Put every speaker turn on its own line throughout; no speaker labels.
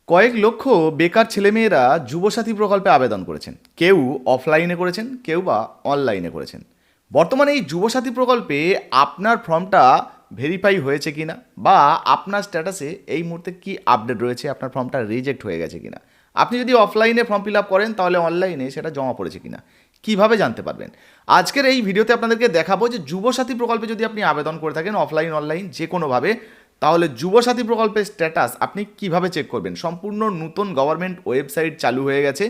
কয়েক লক্ষ বেকার ছেলেমেয়েরা যুবসাথী প্রকল্পে আবেদন করেছেন। কেউ অফলাইনে করেছেন, কেউ বা অনলাইনে করেছেন। বর্তমানে এই যুবসাথী প্রকল্পে আপনার ফর্মটা ভেরিফাই হয়েছে কিনা বা আপনার স্ট্যাটাসে এই মুহূর্তে কি আপডেট রয়েছে, আপনার ফর্মটা রিজেক্ট হয়ে গেছে কিনা। আপনি যদি অফলাইনে ফর্ম ফিল আপ করেন তাহলে অনলাইনে সেটা জমা পড়েছে কিনা কিভাবে জানতে পারবেন। আজকের এই ভিডিওতে আপনাদেরকে দেখাবো যে যুবসাথী প্রকল্পে যদি আপনি আবেদন করে থাকেন অফলাইন অনলাইন যে কোনোভাবে, তাহলে যুবসাথী প্রকল্পের স্ট্যাটাস আপনি কিভাবে চেক করবেন। সম্পূর্ণ নতুন গভর্নমেন্ট ওয়েবসাইট চালু হয়ে গেছে,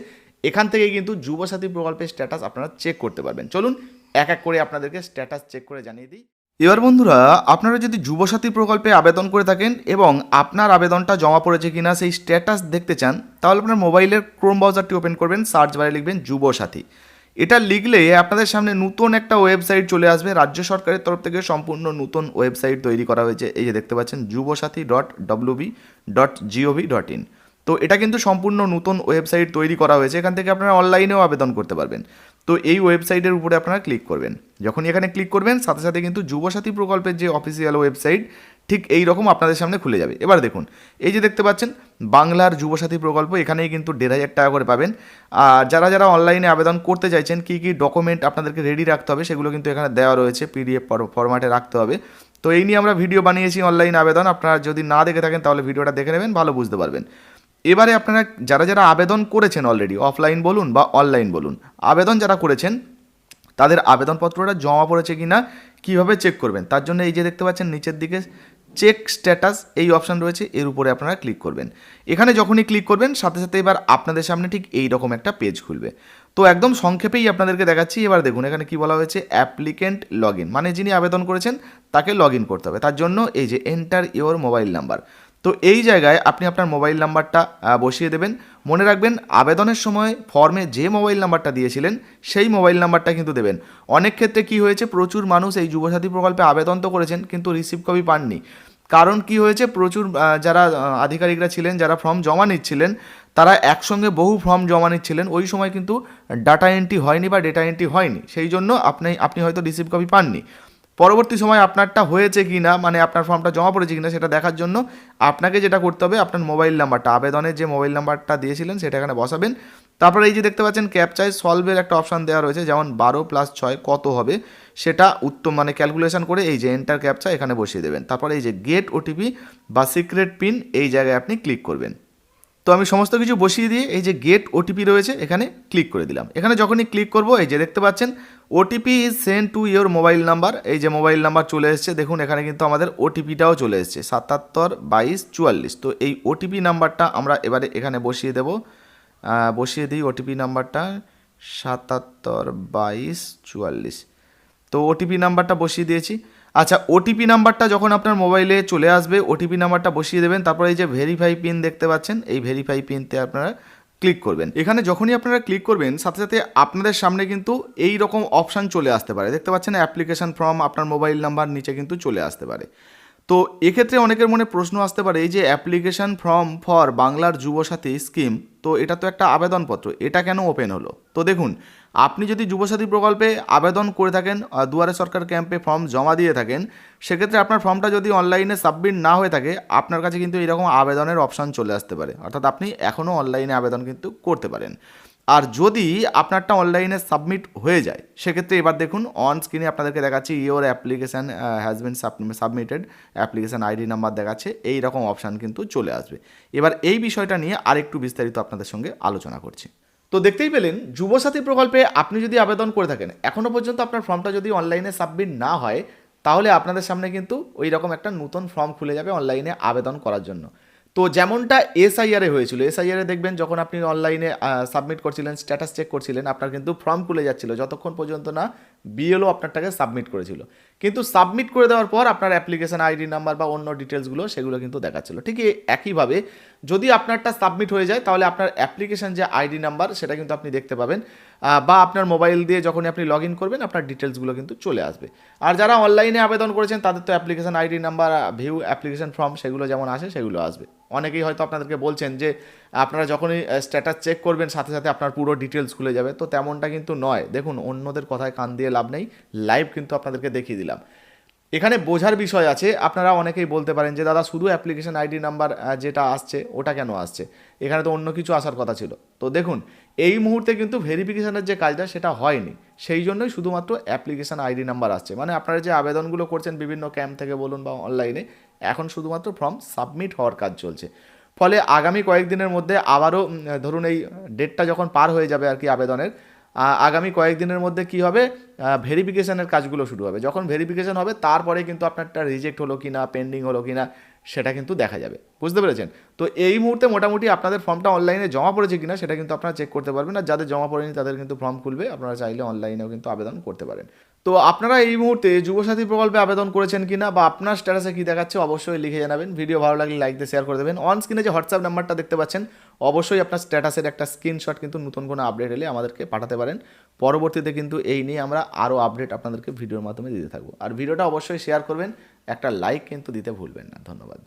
এখান থেকে কিন্তু যুবসাথী প্রকল্পের স্ট্যাটাস আপনারা চেক করতে পারবেন। চলুন এক এক করে আপনাদেরকে স্ট্যাটাস চেক করে জানিয়ে দিই। এবার বন্ধুরা, আপনারা যদি যুবসাথী প্রকল্পে আবেদন করে থাকেন এবং আপনার আবেদনটা জমা পড়েছে কিনা সেই স্ট্যাটাস দেখতে চান, তাহলে আপনার মোবাইলের ক্রোম ব্রাউজারটি ওপেন করবেন, সার্চ বারে লিখবেন যুবসাথী। এটা লিখলে আপনাদের সামনে নতুন একটা ওয়েবসাইট চলে আসবে। রাজ্য সরকারের তরফ থেকে সম্পূর্ণ নতুন ওয়েবসাইট তৈরি করা হয়েছে, এই যে দেখতে পাচ্ছেন যুবসাথী.wb.gov.in। তো এটা কিন্তু সম্পূর্ণ নতুন ওয়েবসাইট তৈরি করা হয়েছে, এখান থেকে আপনারা অনলাইনেও আবেদন করতে পারবেন। তো এই ওয়েবসাইটের উপরে আপনারা ক্লিক করবেন। যখনই এখানে ক্লিক করবেন সাথে সাথে কিন্তু যুবসাথী প্রকল্পের যে অফিসিয়াল ওয়েবসাইট ঠিক এই রকম আপনাদের সামনে খুলে যাবে। এবার দেখুন, এই যে দেখতে পাচ্ছেন বাংলার যুবসাথী প্রকল্প, এখানেই কিন্তু 1,500 টাকা করে পাবেন। আর যারা যারা অনলাইনে আবেদন করতে চাইছেন কী কী ডকুমেন্ট আপনাদেরকে রেডি রাখতে হবে সেগুলো কিন্তু এখানে দেওয়া রয়েছে, পিডিএফ ফরম্যাটে রাখতে হবে। তো এই নিয়ে আমরা ভিডিও বানিয়েছি অনলাইন আবেদন, আপনারা যদি না দেখে থাকেন তাহলে ভিডিওটা দেখে নেবেন, ভালো বুঝতে পারবেন। এবারে আপনারা যারা যারা আবেদন করেছেন অলরেডি, অফলাইন বলুন বা অনলাইন বলুন, আবেদন যারা করেছেন তাদের আবেদনপত্রটা জমা পড়েছে কি না কীভাবে চেক করবেন, তার জন্য এই যে দেখতে পাচ্ছেন নিচের দিকে চেক স্ট্যাটাস এই অপশান রয়েছে, এর উপরে আপনারা ক্লিক করবেন। এখানে যখনই ক্লিক করবেন সাথে সাথে এবার আপনাদের সামনে ঠিক এই রকম একটা পেজ খুলবে। তো একদম সংক্ষেপেই আপনাদেরকে দেখাচ্ছি। এবার দেখুন এখানে কি বলা হয়েছে, অ্যাপ্লিকেন্ট লগ ইন, মানে যিনি আবেদন করেছেন তাকে লগ ইন করতে হবে। তার জন্য এই যে এন্টার ইওর মোবাইল নাম্বার, তো এই জায়গায় আপনি আপনার মোবাইল নাম্বারটা বসিয়ে দেবেন। মনে রাখবেন আবেদনের সময় ফর্মে যে মোবাইল নাম্বারটা দিয়েছিলেন সেই মোবাইল নাম্বারটা কিন্তু দেবেন। অনেক ক্ষেত্রে কি হয়েছে, প্রচুর মানুষ এই যুবসাথী প্রকল্পে আবেদন তো করেছেন কিন্তু রিসিভ কপি পাননি। কারণ কি হয়েছে, প্রচুর যারা আধিকারিকরা ছিলেন, যারা ফর্ম জমা নিচ্ছিলেন, তারা একসঙ্গে বহু ফর্ম জমা নিচ্ছিলেন, ওই সময় কিন্তু ডাটা এন্ট্রি হয়নি বা ডেটা এন্ট্রি হয়নি, সেই জন্য আপনি হয়তো রিসিভ কপি পাননি। পরবর্তী সময় আপনারটা হয়েছে কি না, মানে আপনার ফর্মটা জমা পড়েছে কি না সেটা দেখার জন্য আপনাকে যেটা করতে হবে, আপনার মোবাইল নাম্বারটা, আবেদনের যে মোবাইল নাম্বারটা দিয়েছিলেন সেটা এখানে বসাবেন। তারপরে এই যে দেখতে পাচ্ছেন ক্যাপচায় সলভের একটা অপশান দেওয়া রয়েছে, যেমন 12 + 6 কত হবে সেটা উত্তম মানে ক্যালকুলেশন করে এই যে এন্টার ক্যাপচা এখানে বসিয়ে দেবেন। তারপরে এই যে গেট ওটিপি বা সিক্রেট পিন এই জায়গায় আপনি ক্লিক করবেন। তো আমি সমস্ত কিছু বসিয়ে দিয়ে এই যে গেট ওটিপি রয়েছে এখানে ক্লিক করে দিলাম। এখানে যখনই ক্লিক করব এই যে দেখতে পাচ্ছেন OTP is send to your mobile number, এই যে মোবাইল নাম্বার চলে এসেছে। দেখুন এখানে কিন্তু আমাদের ওটিপিটাও চলে এসেছে 772244। তো এই ওটিপি নাম্বারটা আমরা এবারে এখানে বসিয়ে দেব। বসিয়ে দিই ওটিপি নাম্বারটা 772244। তো ওটিপি নাম্বারটা বসিয়ে দিয়েছি। আচ্ছা, ওটিপি নাম্বারটা যখন আপনার মোবাইলে চলে আসবে ওটিপি নাম্বারটা বসিয়ে দেবেন। তারপরে এই যে ভেরিফাই পিন দেখতে পাচ্ছেন, এই ভেরিফাই পিনতে আপনারা ক্লিক করবেন। এখানে যখনই আপনারা ক্লিক করবেন সাথে সাথে আপনাদের সামনে কিন্তু এই রকম অপশান চলে আসতে পারে, দেখতে পাচ্ছেন অ্যাপ্লিকেশন ফর্ম, আপনার মোবাইল নাম্বার নিচে কিন্তু চলে আসতে পারে। তো এক্ষেত্রে অনেকের মনে প্রশ্ন আসতে পারে, এই যে অ্যাপ্লিকেশন ফর্ম ফর বাংলার যুবসাথী স্কিম, তো এটা তো একটা আবেদনপত্র, এটা কেন ওপেন হলো। তো দেখুন, আপনি যদি যুবসাথী প্রকল্পে আবেদন করে থাকেন, দুয়ারে সরকার ক্যাম্পে ফর্ম জমা দিয়ে থাকেন, সেক্ষেত্রে আপনার ফর্মটা যদি অনলাইনে সাবমিট না হয়ে থাকে আপনার কাছে কিন্তু এরকম আবেদনের অপশান চলে আসতে পারে, অর্থাৎ আপনি এখনও অনলাইনে আবেদন কিন্তু করতে পারেন। আর যদি আপনারটা অনলাইনে সাবমিট হয়ে যায় সেক্ষেত্রে এবার দেখুন অন স্ক্রিনে আপনাদেরকে দেখাচ্ছি your application has been submitted, application ID number দেখাচ্ছে, এই রকম অপশান কিন্তু চলে আসবে। এবার এই বিষয়টা নিয়ে আরেকটু বিস্তারিত আপনাদের সঙ্গে আলোচনা করছি। তো দেখতেই পেলেন যুবসাথী প্রকল্পে আপনি যদি আবেদন করে থাকেন, এখনও পর্যন্ত আপনার ফর্মটা যদি অনলাইনে সাবমিট না হয় তাহলে আপনাদের সামনে কিন্তু ওই রকম একটা নতুন ফর্ম খুলে যাবে অনলাইনে আবেদন করার জন্য। তো যেমনটা এসআইআরে হয়েছিল, এসআইআরে দেখবেন যখন আপনি অনলাইনে সাবমিট করছিলেন, স্ট্যাটাস চেক করছিলেন, আপনার কিন্তু ফর্ম খুলে যাচ্ছিল যতক্ষণ পর্যন্ত না বিএলও আপনারটাকে সাবমিট করেছিল। কিন্তু সাবমিট করে দেওয়ার পর আপনার অ্যাপ্লিকেশন আইডি নাম্বার বা অন্য ডিটেলসগুলো সেগুলো কিন্তু দেখাচ্ছিল। ঠিক একইভাবে যদি আপনারটা সাবমিট হয়ে যায় তাহলে আপনার অ্যাপ্লিকেশন যে আইডি নাম্বার সেটা কিন্তু আপনি দেখতে পাবেন, বা আপনার মোবাইল দিয়ে যখনই আপনি লগ ইন করবেন আপনার ডিটেলসগুলো কিন্তু চলে আসবে। আর যারা অনলাইনে আবেদন করেছেন তাদের তো application ID number, view application form সেগুলো যেমন আসে সেগুলো আসবে। অনেকেই হয়তো আপনাদেরকে বলছেন যে আপনারা যখনই স্ট্যাটাস চেক করবেন সাথে সাথে আপনার পুরো ডিটেলস খুলে যাবে, তো তেমনটা কিন্তু নয়। দেখুন অন্যদের কথায় কান দিয়ে লাভ নেই, লাইভ কিন্তু আপনাদেরকে দেখিয়ে দিলাম। এখানে বোঝার বিষয় আছে। আপনারা অনেকেই বলতে পারেন যে দাদা শুধু অ্যাপ্লিকেশন আইডি নাম্বার যেটা আসছে ওটা কেন আসছে, এখানে তো অন্য কিছু আসার কথা ছিল। তো দেখুন, এই মুহূর্তে কিন্তু ভেরিফিকেশনের যে কাজটা সেটা হয়নি, সেই জন্যই শুধুমাত্র অ্যাপ্লিকেশন আইডি নাম্বার আসছে। মানে আপনারা যে আবেদনগুলো করছেন বিভিন্ন ক্যাম্প থেকে বলুন বা অনলাইনে, এখন শুধুমাত্র ফর্ম সাবমিট হওয়ার কাজ চলছে। ফলে আগামী কয়েকদিনের মধ্যে আবারও ধরুন এই ডেটটা যখন পার হয়ে যাবে আর কি আবেদনের, আগামী কয়েকদিনের মধ্যে কি হবে, ভেরিফিকেশনের কাজগুলো শুরু হবে। যখন ভেরিফিকেশন হবে তারপরে কিন্তু আপনারটা রিজেক্ট হলো কি না, পেন্ডিং হলো কি না, সেটা কিন্তু দেখা যাবে। বুঝতে পেরেছেন? তো এই মুহূর্তে মোটামুটি আপনাদের ফর্মটা অনলাইনে জমা পড়েছে কিনা সেটা কিন্তু আপনারা চেক করতে পারবেন। আর যাদের জমা পড়েনি তাদের কিন্তু ফর্ম খুলবে, আপনারা চাইলে অনলাইনেও কিন্তু আবেদন করতে পারেন। তো আপনারা এই মুহূর্তে যুবসাথী প্রকল্পে আবেদন করেছেন কিনা বা আপনার স্ট্যাটাসে কী দেখাচ্ছে অবশ্যই লিখে জানাবেন। ভিডিও ভালো লাগলে লাইক দিয়ে শেয়ার করে দেবেন। অন স্ক্রিনে যে হোয়াটসঅ্যাপ নাম্বারটা দেখতে পাচ্ছেন, অবশ্যই আপনার স্ট্যাটাসের একটা স্ক্রিনশট কিন্তু নতুন কোনো আপডেট এলে আমাদেরকে পাঠাতে পারেন। পরবর্তীতে কিন্তু এই নিয়ে আমরা আরও আপডেট আপনাদেরকে ভিডিওর মাধ্যমে দিতে থাকবো। আর ভিডিওটা অবশ্যই শেয়ার করবেন, একটা লাইক কিন্তু দিতে ভুলবেন না। ধন্যবাদ।